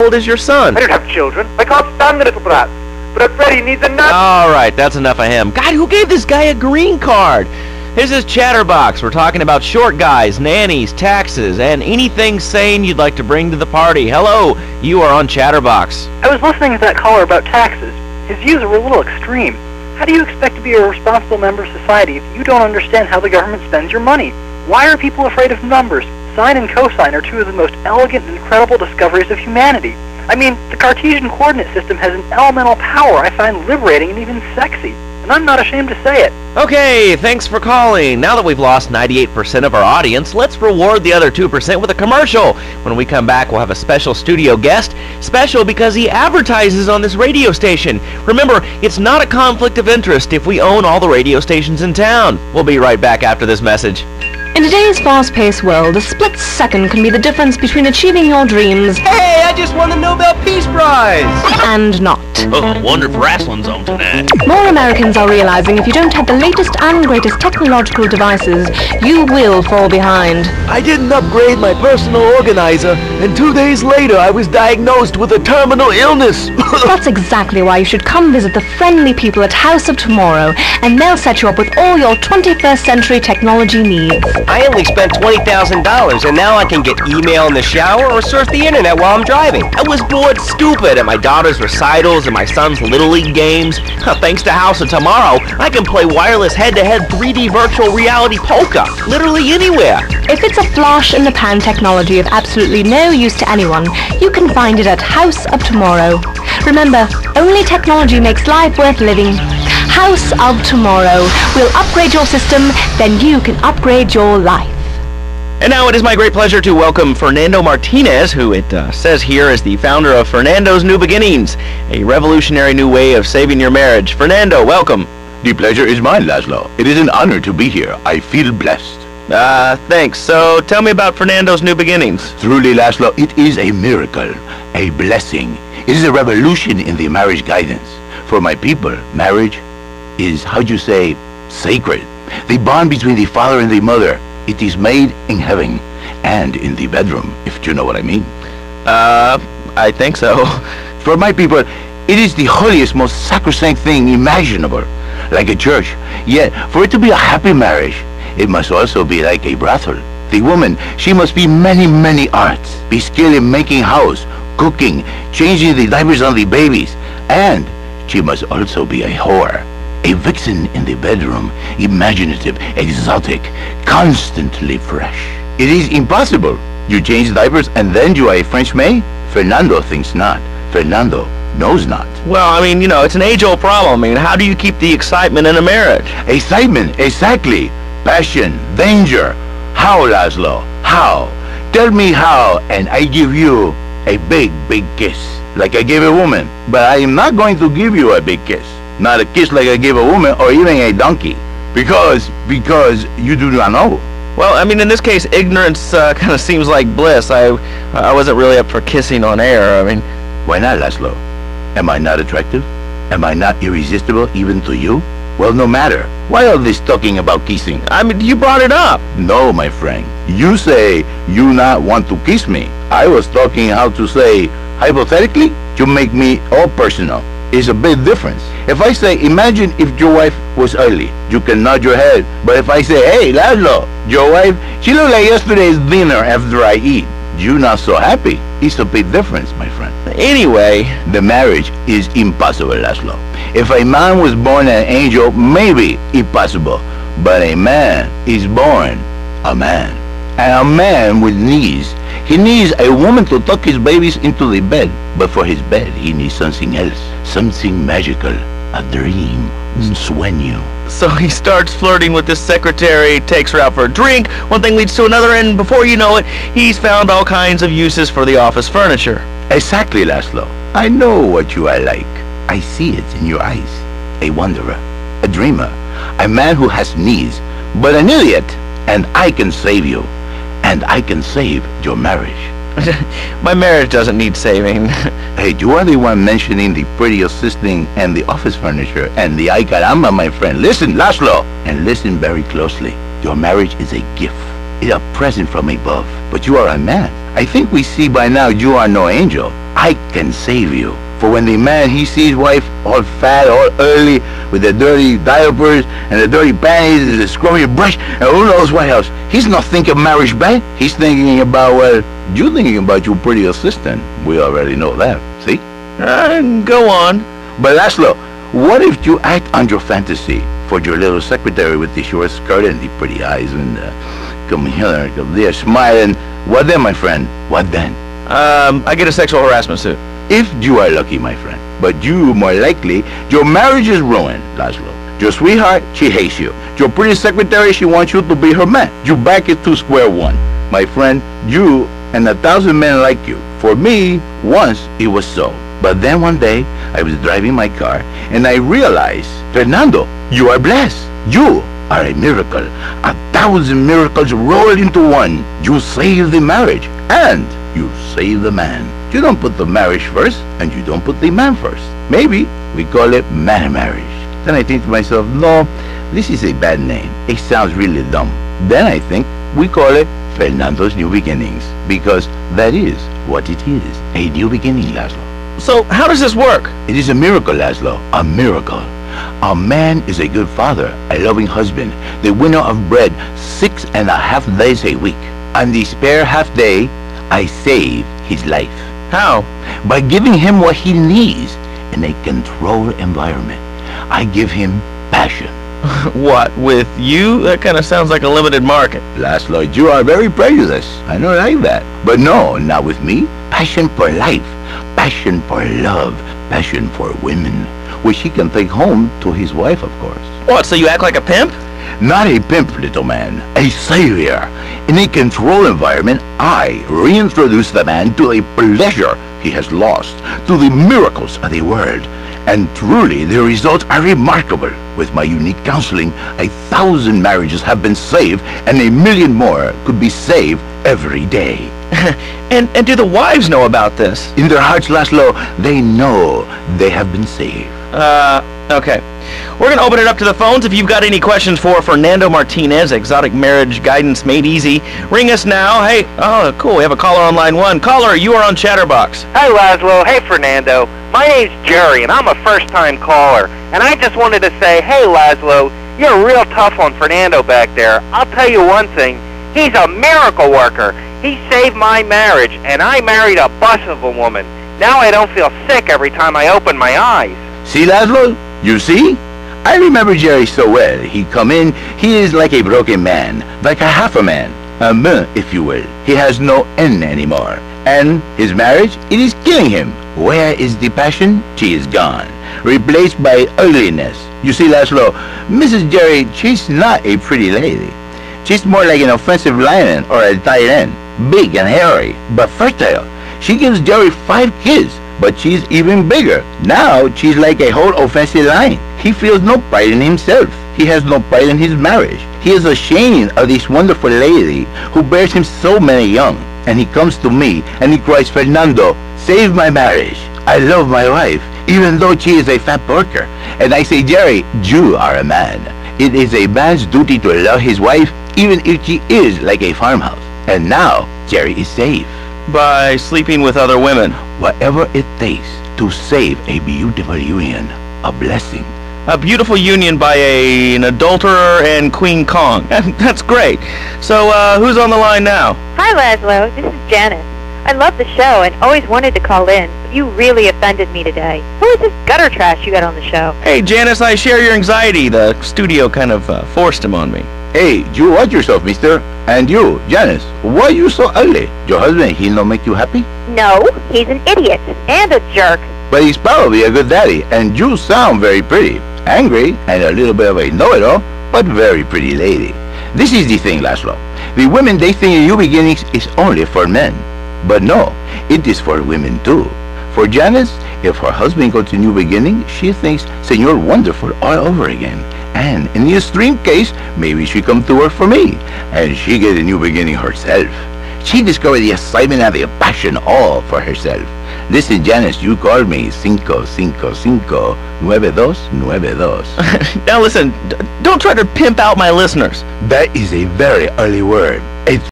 old is your son? I don't have children. I can't stand the little brats. But Freddie needs a nut. All right, that's enough of him. God, who gave this guy a green card? This is Chatterbox. We're talking about short guys, nannies, taxes, and anything sane you'd like to bring to the party. Hello, you are on Chatterbox. I was listening to that caller about taxes. His views were a little extreme. How do you expect to be a responsible member of society if you don't understand how the government spends your money? Why are people afraid of numbers? Sine and cosine are two of the most elegant and incredible discoveries of humanity. I mean, the Cartesian coordinate system has an elemental power I find liberating and even sexy. And I'm not ashamed to say it. Okay, thanks for calling. Now that we've lost 98% of our audience, let's reward the other 2% with a commercial. When we come back, we'll have a special studio guest. Special because he advertises on this radio station. Remember, it's not a conflict of interest if we own all the radio stations in town. We'll be right back after this message. In today's fast-paced world, a split second can be the difference between achieving your dreams Hey, I just won the Nobel Peace Prize! and not. Oh, wonder if wrestling's on tonight. More Americans are realizing if you don't have the latest and greatest technological devices, you will fall behind. I didn't upgrade my personal organizer, and 2 days later I was diagnosed with a terminal illness. That's exactly why you should come visit the friendly people at House of Tomorrow, and they'll set you up with all your 21st century technology needs. I only spent $20,000, and now I can get email in the shower or surf the internet while I'm driving. I was bored stupid at my daughter's recitals and my son's Little League games. Thanks to House of Tomorrow, I can play wireless head-to-head 3D virtual reality poker, literally anywhere. If it's a flash-in-the-pan technology of absolutely no use to anyone, you can find it at House of Tomorrow. Remember, only technology makes life worth living. House of Tomorrow. We'll upgrade your system, then you can upgrade your life. And now it is my great pleasure to welcome Fernando Martinez, who it says here is the founder of Fernando's New Beginnings, a revolutionary new way of saving your marriage. Fernando, welcome. The pleasure is mine, Laszlo. It is an honor to be here. I feel blessed. Thanks. So tell me about Fernando's New Beginnings. Truly, Laszlo, it is a miracle, a blessing. It is a revolution in the marriage guidance. For my people, marriage is, how'd you say, sacred. The bond between the father and the mother. It is made in heaven and in the bedroom, if you know what I mean. I think so. For my people, it is the holiest, most sacrosanct thing imaginable, like a church. Yet, for it to be a happy marriage, it must also be like a brothel. The woman, she must be many, many arts, be skilled in making house, cooking, changing the diapers on the babies, and she must also be a whore. A vixen in the bedroom, imaginative, exotic, constantly fresh. It is impossible. You change diapers and then you are a French maid? Fernando thinks not. Fernando knows not. Well, I mean, you know, it's an age-old problem. I mean, how do you keep the excitement in a marriage? Excitement, exactly. Passion, danger. How, Laszlo? How? Tell me how, and I give you a big, big kiss, like I gave a woman. But I am not going to give you a big kiss. Not a kiss like I gave a woman or even a donkey. Because you do not know. Well, I mean, in this case, ignorance kind of seems like bliss. I wasn't really up for kissing on air. I mean... Why not, Laszlo? Am I not attractive? Am I not irresistible even to you? Well, no matter. Why all this talking about kissing? I mean, you brought it up. No, my friend. You say you not want to kiss me. I was talking how to say, hypothetically, to make me all personal. Is a big difference. If I say, imagine if your wife was ugly, you can nod your head. But if I say, hey, Laszlo, your wife, she looked like yesterday's dinner after I eat, you not so happy. It's a big difference, my friend. Anyway, the marriage is impossible, Laszlo. If a man was born an angel, maybe impossible. But a man is born a man. And a man with knees. He needs a woman to tuck his babies into the bed. But for his bed, he needs something else. Something magical. A dream. Sueño. So he starts flirting with his secretary, takes her out for a drink, one thing leads to another, and before you know it, he's found all kinds of uses for the office furniture. Exactly, Laszlo. I know what you are like. I see it in your eyes. A wanderer. A dreamer. A man who has knees. But an idiot. And I can save you. And I can save your marriage. My marriage doesn't need saving. Hey, you are the one mentioning the pretty assisting and the office furniture and the ay caramba, my friend. Listen, Laszlo, and listen very closely. Your marriage is a gift. It's a present from above. But you are a man. I think we see by now you are no angel. I can save you. For when the man, he sees wife all fat, all early, with the dirty diapers and the dirty panties and the scrubby brush and who knows what else, he's not thinking marriage bed. He's thinking about, well, you thinking about your pretty assistant. We already know that, see? Go on. But Laszlo, what if you act on your fantasy for your little secretary with the short skirt and the pretty eyes and come here, come there, smiling? What then, my friend? What then? I get a sexual harassment suit. If you are lucky, my friend. But you, more likely, your marriage is ruined, Laszlo. Your sweetheart, she hates you. Your pretty secretary, she wants you to be her man. You back it to square one. My friend, you and 1,000 men like you. For me, once it was so. But then one day, I was driving my car, and I realized, Fernando, you are blessed. You are a miracle. 1,000 miracles rolled into one. You save the marriage, and you save the man. You don't put the marriage first, and you don't put the man first. Maybe we call it man marriage. Then I think to myself, no, this is a bad name. It sounds really dumb. Then I think we call it Fernando's New Beginnings, because that is what it is, a new beginning, Laszlo. So how does this work? It is a miracle, Laszlo, a miracle. A man is a good father, a loving husband, the winner of bread 6.5 days a week. On the spare half day, I save his life. How? By giving him what he needs in a controlled environment. I give him passion. What, with you? That kind of sounds like a limited market. Laszlo, you are very prejudiced. I don't like that. But no, not with me. Passion for life, passion for love, passion for women, which he can take home to his wife, of course. What, so you act like a pimp? Not a pimp, little man, a savior. In a controlled environment, I reintroduce the man to the pleasure he has lost, to the miracles of the world. And truly, the results are remarkable. With my unique counseling, 1,000 marriages have been saved, and 1,000,000 more could be saved every day. And do the wives know about this? In their hearts, Laszlo, they know they have been saved. Okay. We're going to open it up to the phones. If you've got any questions for Fernando Martinez, Exotic Marriage Guidance Made Easy, ring us now. Hey, oh, cool. We have a caller on line 1. Caller, you are on Chatterbox. Hi, Laszlo. Hey, Fernando. My name's Jerry, and I'm a first-time caller. And I just wanted to say, hey, Laszlo, you're real tough on Fernando back there. I'll tell you one thing. He's a miracle worker. He saved my marriage, and I married a bus of a woman. Now I don't feel sick every time I open my eyes. See, Laszlo? You see? I remember Jerry so well. He come in, he is like a broken man, like a half a man, a man, if you will. He has no N anymore. And his marriage, it is killing him. Where is the passion? She is gone, replaced by ugliness. You see, Laszlo, Mrs. Jerry, she's not a pretty lady. She's more like an offensive lion or a tight end, big and hairy, but fertile. She gives Jerry 5 kids, but she's even bigger. Now, she's like a whole offensive lion. He feels no pride in himself. He has no pride in his marriage. He is ashamed of this wonderful lady who bears him so many young. And he comes to me and he cries, Fernando, save my marriage. I love my wife, even though she is a fat porker. And I say, Jerry, you are a man. It is a man's duty to love his wife, even if she is like a farmhouse. And now, Jerry is safe. By sleeping with other women. Whatever it takes to save a beautiful union, a blessing. A beautiful union by an adulterer and Queen Kong. That's great. So, who's on the line now? Hi, Laszlo. This is Janice. I love the show and always wanted to call in, but you really offended me today. Who is this gutter trash you got on the show? Hey, Janice, I share your anxiety. The studio kind of forced him on me. Hey, you watch yourself, mister. And you, Janice, why are you so ugly? Your husband, he not make you happy? No, he's an idiot and a jerk. But he's probably a good daddy, and you sound very pretty. Angry, and a little bit of a know-it-all, but very pretty lady. This is the thing, Laszlo. The women, they think New Beginnings is only for men. But no, it is for women too. For Janice, if her husband goes to New Beginning, she thinks Senor Wonderful all over again. And in the extreme case, maybe she come to work for me, and she get a new beginning herself. She discovered the excitement and the passion all for herself. Listen, Janice, you called me 555-9292. Now listen, don't try to pimp out my listeners. That is a very early word.